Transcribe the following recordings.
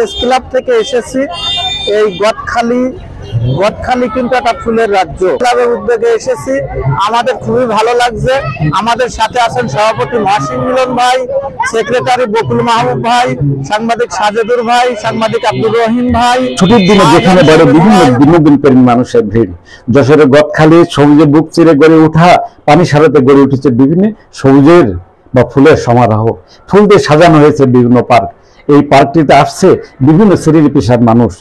Press club থেকে এসেছি। এই গদখালি কিন্তু একটা ফুলের রাজ্য। ক্লাবের উদ্যোগে এসেছি, আমাদের খুবই ভালো লাগছে। আমাদের সাথে আছেন সভাপতি মহসিন মিলন ভাই, সেক্রেটারি বকুল মাহবুব ভাই, সাংবাদিক সাজেদুর ভাই, সাংবাদিক আব্দুর রহিম ভাই। ছুটির দিনে যেখানে বড় বিভিন্ন বিনোদন প্রেমী মানুষের ভিড়, যশোরের গদখালি সবুজে বুক চিরে গড়ে ওঠা পানি সারাতে গড়ে উঠেছে বিভিন্ন সবুজের বা ফুলের সমারোহ। ফুল দিয়ে সাজানো হয়েছে বিভিন্ন পার্ক। এই পার্কটিতে আসছে বিভিন্ন শ্রেণীর পেশার মানুষ।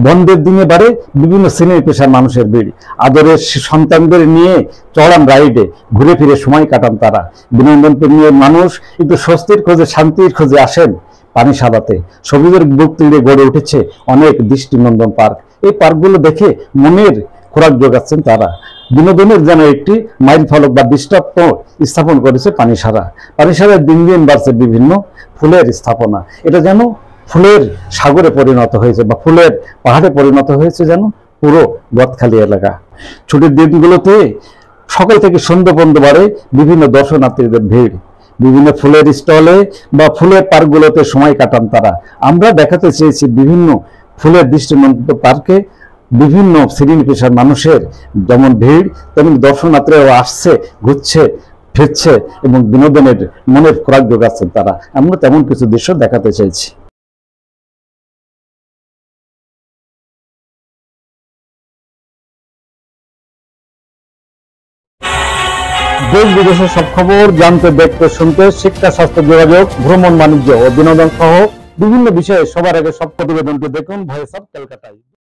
বন্ধের দিনে বাড়ে বিভিন্ন শ্রেণীর পেশার মানুষের ভিড়। আদরের সন্তানদের নিয়ে চড়ান রাইডে ঘুরে ফিরে সময় কাটান তারা। বিনোদন প্রেমী মানুষ একটু স্বস্তির খোঁজে, শান্তির খোঁজে আসেন পানি সাদাতে। সবুজের বুক তীরে গড়ে উঠেছে অনেক দৃষ্টিনন্দন পার্ক। এই পার্কগুলো দেখে মনের খোরাক যোগাচ্ছেন তারা। বিনোদনের যেন একটি মাইল ফলক বা দৃষ্টান্ত স্থাপন করেছে পানিসারা। পানিসারায় দিন দিন বাড়ছে বিভিন্ন ফুলের স্থাপনা। এটা যেন ফুলের সাগরে পরিণত হয়েছে বা ফুলের পাহাড়ে পরিণত হয়েছে যেন পুরো গদখালি এলাকা। ছুটির দিনগুলোতে সকাল থেকে সন্ধ্যা পর্যন্ত বাড়ে বিভিন্ন দর্শনার্থীদের ভিড়। বিভিন্ন ফুলের স্টলে বা ফুলের পার্কগুলোতে সময় কাটান তারা। আমরা দেখাতে চেয়েছি বিভিন্ন ফুলের দৃষ্টিনন্দন পার্কে বিভিন্ন শ্রেণী পেশার মানুষের যেমন ভিড়, তেমনি দর্শনার্থীরাও আসছে, ঘুরছে, ফিরছে এবং বিনোদনের মনের খোরাক যোগাচ্ছেন তারা। আমরা তেমন কিছু দৃশ্য দেখাতে চাইছি। দেশ বিদেশের সব খবর জানতে, দেখতে, শুনতে শিক্ষা, স্বাস্থ্য, যোগাযোগ, ভ্রমণ, বাণিজ্য ও বিনোদন সহ বিভিন্ন বিষয়ে সবার আগে সব প্রতিবেদনটি দেখুন ভয়েস অফ কলকাতায়।